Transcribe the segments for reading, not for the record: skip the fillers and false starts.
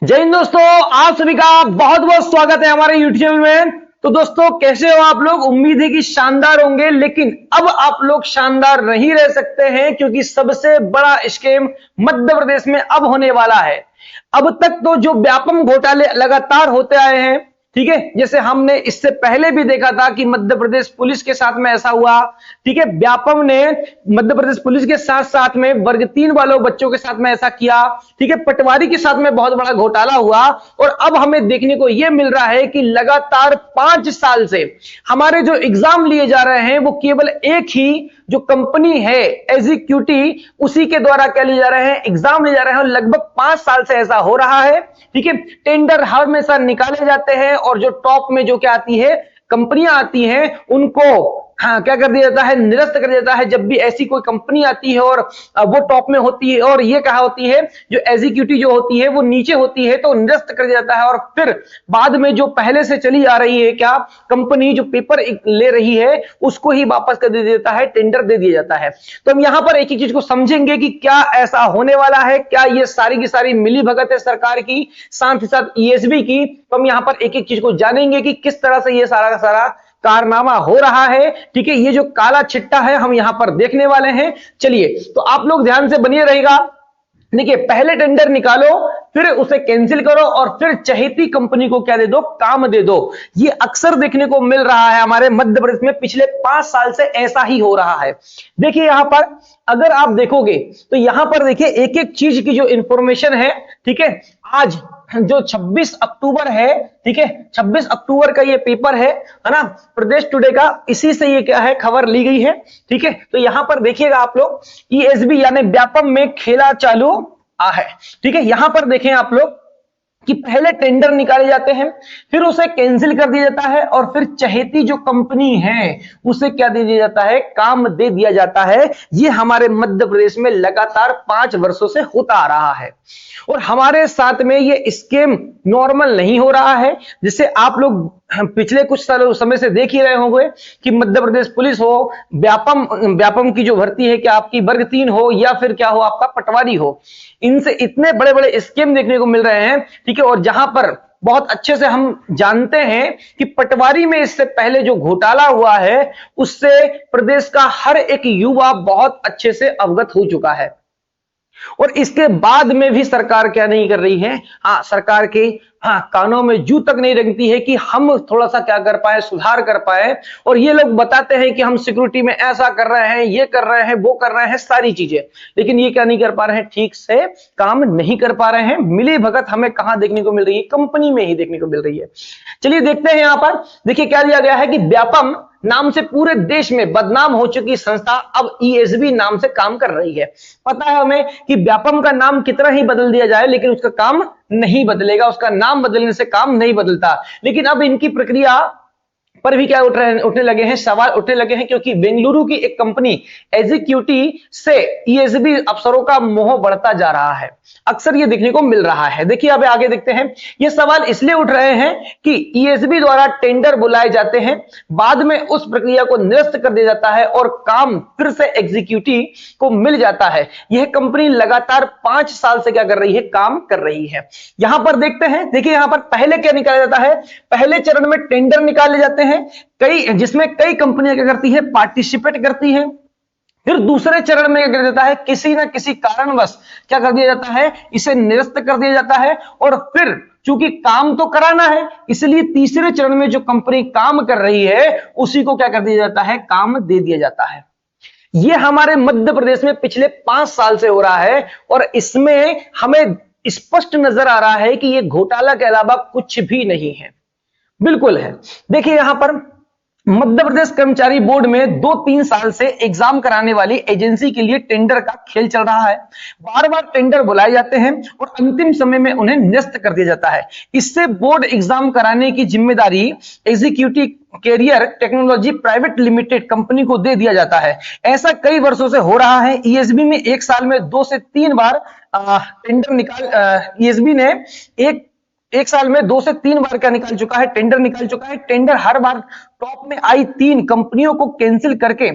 जय हिंद दोस्तों, आप सभी का बहुत बहुत स्वागत है हमारे यूट्यूब चैनल में। तो दोस्तों कैसे हो आप लोग? उम्मीद है कि शानदार होंगे, लेकिन अब आप लोग शानदार नहीं रह सकते हैं क्योंकि सबसे बड़ा स्कैम मध्य प्रदेश में अब होने वाला है। अब तक तो जो व्यापम घोटाले लगातार होते आए हैं, ठीक है, जैसे हमने इससे पहले भी देखा था कि मध्य प्रदेश पुलिस के साथ में ऐसा हुआ, ठीक है, व्यापम ने मध्य प्रदेश पुलिस के साथ साथ में वर्ग 3 वालों बच्चों के साथ में ऐसा किया, ठीक है, पटवारी के साथ में बहुत बड़ा घोटाला हुआ। और अब हमें देखने को यह मिल रहा है कि लगातार 5 साल से हमारे जो एग्जाम लिए जा रहे हैं वो केवल एक ही जो कंपनी है एग्जीक्यूटिव, उसी के द्वारा क्या लिए जा रहे हैं, एग्जाम लिए जा रहे हैं। और लगभग 5 साल से ऐसा हो रहा है, ठीक है। टेंडर हमेशा निकाले जाते हैं और जो टॉप में जो क्या आती है कंपनियां आती हैं उनको क्या कर दिया जाता है, निरस्त कर दिया जाता है। जब भी ऐसी कोई कंपनी आती है और वो टॉप में होती है और ये कहा होती है जो एग्जीक्यूटिव जो होती है वो नीचे होती है, तो निरस्त कर दिया जाता है। और फिर बाद में जो पहले से चली आ रही है क्या कंपनी जो पेपर ले रही है उसको ही वापस कर दिया जाता है, टेंडर दे दिया जाता है। तो हम यहां पर एक ही चीज को समझेंगे कि क्या ऐसा होने वाला है, क्या ये सारी की सारी मिली भगत है सरकार की, साथ ही साथ ईएसबी की। तो हम यहां पर एक एक चीज को जानेंगे कि किस तरह से ये सारा का सारा कारनामा हो रहा है, ठीक है। ये जो काला चिट्टा है हम यहां पर देखने वाले हैं। चलिए तो आप लोग ध्यान से बनिए रहिएगा। देखिए, पहले टेंडर निकालो, फिर उसे कैंसिल करो और फिर चहेती कंपनी को क्या दे दो, काम दे दो। ये अक्सर देखने को मिल रहा है हमारे मध्य प्रदेश में, पिछले 5 साल से ऐसा ही हो रहा है। देखिए यहां पर अगर आप देखोगे तो यहां पर देखिए एक एक चीज की जो इंफॉर्मेशन है, ठीक है। आज जो 26 अक्टूबर है, ठीक है, 26 अक्टूबर का ये पेपर है ना, प्रदेश टुडे का, इसी से ये क्या है खबर ली गई है, ठीक है। तो यहां पर देखिएगा आप लोग, ईएसबी यानी व्यापम में खेला चालू है, ठीक है। यहां पर देखें आप लोग कि पहले टेंडर निकाले जाते हैं, फिर उसे कैंसिल कर दिया जाता है और फिर चहेती जो कंपनी है उसे क्या दे दिया जाता है, काम दे दिया जाता है। ये हमारे मध्य प्रदेश में लगातार 5 वर्षों से होता आ रहा है और हमारे साथ में ये स्कीम नॉर्मल नहीं हो रहा है। जिससे आप लोग पिछले कुछ सालों समय से देख ही रहे होंगे कि मध्य प्रदेश पुलिस हो, व्यापम की जो भर्ती है, क्या आपकी वर्ग 3 हो या फिर क्या हो आपका पटवारी हो, इनसे इतने बड़े बड़े स्कीम देखने को मिल रहे हैं, ठीक है। और जहां पर बहुत अच्छे से हम जानते हैं कि पटवारी में इससे पहले जो घोटाला हुआ है उससे प्रदेश का हर एक युवा बहुत अच्छे से अवगत हो चुका है। और इसके बाद में भी सरकार क्या नहीं कर रही है, हाँ सरकार के कानों में जू तक नहीं रखती है कि हम थोड़ा सा क्या कर पाए, सुधार कर पाए। और ये लोग बताते हैं कि हम सिक्योरिटी में ऐसा कर रहे हैं, ये कर रहे हैं, वो कर रहे हैं, सारी चीजें, लेकिन ये क्या नहीं कर पा रहे हैं, ठीक से काम नहीं कर पा रहे हैं। मिली भगत हमें कहां देखने को मिल रही है, कंपनी में ही देखने को मिल रही है। चलिए देखते हैं यहां पर, देखिए क्या दिया गया है कि व्यापम नाम से पूरे देश में बदनाम हो चुकी संस्था अब ईएसबी नाम से काम कर रही है। पता है हमें कि व्यापम का नाम कितना ही बदल दिया जाए लेकिन उसका काम नहीं बदलेगा, उसका नाम बदलने से काम नहीं बदलता। लेकिन अब इनकी प्रक्रिया पर भी क्या उठने लगे हैं, सवाल उठने लगे हैं, क्योंकि बेंगलुरु की एक कंपनी एग्जीक्यूटिव से ईएसबी अफसरों का मोह बढ़ता जा रहा है। अक्सर ये देखने को मिल रहा है। देखिए अब आगे देखते हैं, ये सवाल इसलिए उठ रहे हैं कि ईएसबी द्वारा टेंडर बुलाए जाते हैं, बाद में उस प्रक्रिया को निरस्त कर दिया जाता है और काम फिर से एग्जीक्यूटिव को मिल जाता है। यह कंपनी लगातार 5 साल से क्या कर रही है, काम कर रही है। यहां पर देखते हैं, देखिए यहां पर पहले क्या निकाला जाता है, पहले चरण में टेंडर निकाले जाते हैं कई, जिसमें कई कंपनियां क्या करती है, पार्टिसिपेट करती है। फिर दूसरे चरण में क्या कर देता है, किसी ना किसी कारणवश क्या कर दिया जाता है, इसे निरस्त कर दिया जाता है। और फिर चूंकि काम तो कराना है, इसलिए तीसरे चरण में जो कंपनी काम कर रही है उसी को क्या कर दिया जाता है, काम दे दिया जाता है। यह हमारे मध्य प्रदेश में पिछले 5 साल से हो रहा है और इसमें हमें स्पष्ट नजर आ रहा है कि यह घोटाला के अलावा कुछ भी नहीं है। बिल्कुल है। देखिए यहां पर मध्य प्रदेश कर्मचारी बोर्ड में 2-3 साल से एग्जाम कराने वाली एजेंसी के लिए टेंडर का खेल चल रहा है। बार बार टेंडर बुलाए जाते हैं और अंतिम समय में उन्हें निरस्त कर दिया जाता है। इससे बोर्ड एग्जाम कराने की जिम्मेदारी executive career technology private limited company को दे दिया जाता है। ऐसा कई वर्षों से हो रहा है। ईएसबी में एक साल में 2 से 3 बार टेंडर ईएसबी ने एक साल में 2 से 3 बार क्या निकाल चुका है, टेंडर निकाल चुका है। टेंडर हर बार टॉप में आई 3 कंपनियों को कैंसिल करके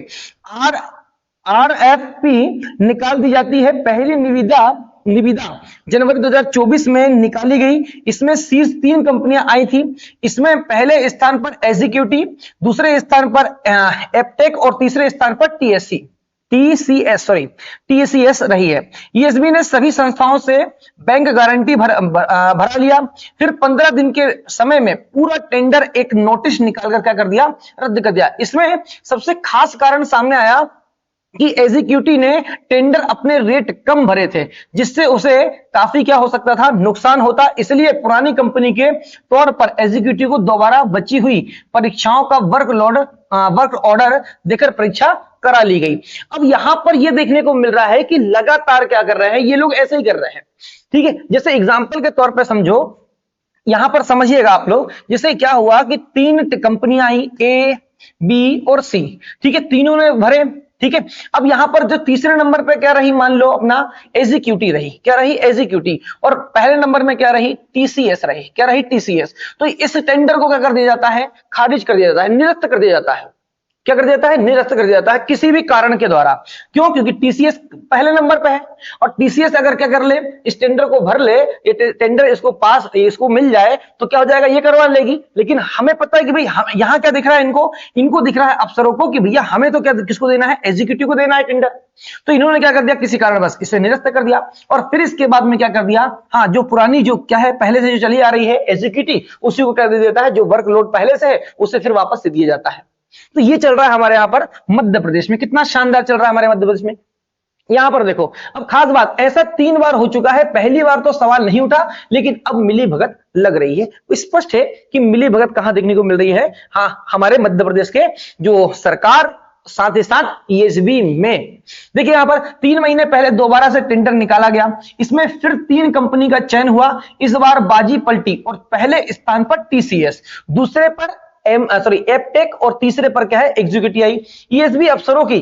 आरएफपी निकाल दी जाती है। पहली निविदा निविदा जनवरी 2024 में निकाली गई। इसमें शीर्ष 3 कंपनियां आई थी। इसमें पहले स्थान पर एग्जीक्यूटिव, दूसरे स्थान पर एपटेक और तीसरे स्थान पर टीसीएस रही है। ईएसबी ने सभी संस्थाओं से बैंक गारंटी भरा लिया। फिर 15 दिन के समय में पूरा टेंडर एक नोटिस निकालकर क्या कर दिया, रद्द कर दिया। इसमें सबसे खास कारण सामने आया कि एग्जीक्यूटिव ने टेंडर अपने रेट कम भरे थे, जिससे उसे काफी क्या हो सकता था, नुकसान होता। इसलिए पुरानी कंपनी के तौर पर एग्जीक्यूटिव को दोबारा बची हुई परीक्षाओं का वर्क ऑर्डर देकर परीक्षा करा ली गई। अब यहां पर यह देखने को मिल रहा है कि लगातार क्या कर रहे हैं ये लोग, ऐसे ही कर रहे हैं। ठीक है, जैसे एग्जाम्पल के तौर पर समझो, यहां पर समझिएगा आप लोग, जैसे क्या हुआ कि 3 कंपनियां आई, ए, बी और सी। ठीक है, तीनों ने भरे। ठीक है, अब यहां पर जो तीसरे नंबर पे क्या रही, मान लो अपना एग्जीक्यूटिव रही। क्या रही, एग्जीक्यूटिव। और पहले नंबर में क्या रही, टीसीएस रही। क्या रही, टीसीएस। तो इस टेंडर को क्या कर दिया जाता है, खारिज कर दिया जाता है, निरस्त कर दिया जाता है। क्या कर दिया जाता है, निरस्त कर दिया जाता है किसी भी कारण के द्वारा। क्यों, क्योंकि टीसीएस पहले नंबर पे है और टीसीएस अगर क्या कर ले, इस टेंडर को भर ले, ये टेंडर इसको मिल जाए तो क्या हो जाएगा, ये करवा लेगी। लेकिन हमें पता है कि भाई यहां क्या दिख रहा है, इनको दिख रहा है अफसरों को कि भैया हमें तो क्या किसको देना है, एग्जीक्यूटिव को देना है टेंडर। तो इन्होंने क्या कर दिया, किसी कारण बस इसे निरस्त कर दिया। और फिर इसके बाद में क्या कर दिया, हाँ, जो पुरानी जो क्या है पहले से जो चली आ रही है एग्जीक्यूटिव, उसी को क्या दे देता है, जो वर्कलोड पहले से है उसे फिर वापस से दिया जाता है। तो ये चल रहा है हमारे यहां पर मध्य प्रदेश में। कितना शानदार चल रहा है हमारे मध्य प्रदेश में। यहां पर देखो, अब खास बात, ऐसा 3 बार हो चुका है। पहली बार तो सवाल नहीं उठा, लेकिन अब मिली भगत लग रही है। स्पष्ट है कि मिली भगत कहां देखने को मिल रही है, हाँ, हमारे मध्य प्रदेश के जो सरकार, साथ ही साथ ईएसबी में। देखिए यहां पर 3 महीने पहले दोबारा से टेंडर निकाला गया। इसमें फिर 3 कंपनी का चयन हुआ। इस बार बाजी पलटी और पहले स्थान पर टीसीएस, दूसरे पर एपटेक और तीसरे पर क्या है, एग्जीक्यूटिव आई। ईएसबी अफसरों की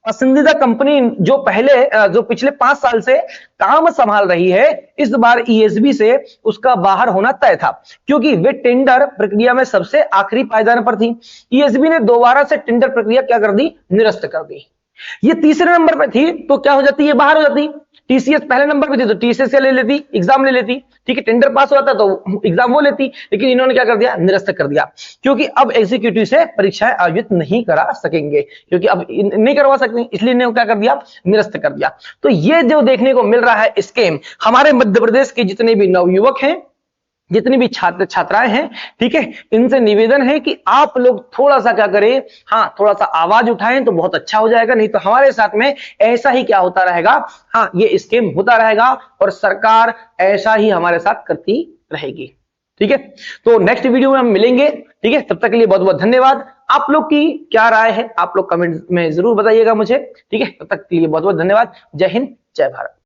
पसंदीदा कंपनी जो पिछले 5 साल से काम संभाल रही है, इस बार ईएसबी से उसका बाहर होना तय था, क्योंकि वे टेंडर प्रक्रिया में सबसे आखिरी पायदान पर थी। ईएसबी ने दोबारा से टेंडर प्रक्रिया क्या कर दी, निरस्त कर दी। ये तीसरे नंबर पे थी तो क्या हो जाती, ये बाहर हो जाती। टीसीएस पहले नंबर पे थी तो टीसीएस क्या ले लेती, एग्जाम ले लेती। ठीक है, टेंडर पास हो जाता तो एग्जाम वो लेती। लेकिन इन्होंने क्या कर दिया, निरस्त कर दिया, क्योंकि अब एग्जीक्यूटिव से परीक्षाएं आयोजित नहीं करा सकेंगे, क्योंकि अब नहीं करवा सकते, इसलिए इन्होंने क्या कर दिया, निरस्त कर दिया। तो ये जो देखने को मिल रहा है स्कीम, हमारे मध्य प्रदेश के जितने भी नवयुवक हैं, जितनी भी छात्र छात्राएं हैं, ठीक है, इनसे निवेदन है कि आप लोग थोड़ा सा क्या करें, हाँ, थोड़ा सा आवाज उठाएं तो बहुत अच्छा हो जाएगा। नहीं तो हमारे साथ में ऐसा ही क्या होता रहेगा, हाँ, ये स्कीम होता रहेगा और सरकार ऐसा ही हमारे साथ करती रहेगी। ठीक है, तो नेक्स्ट वीडियो में हम मिलेंगे। ठीक है, तब तक के लिए बहुत बहुत धन्यवाद। आप लोग की क्या राय है, आप लोग कमेंट में जरूर बताइएगा मुझे। ठीक है, तब तक के लिए बहुत बहुत धन्यवाद। जय हिंद, जय भारत।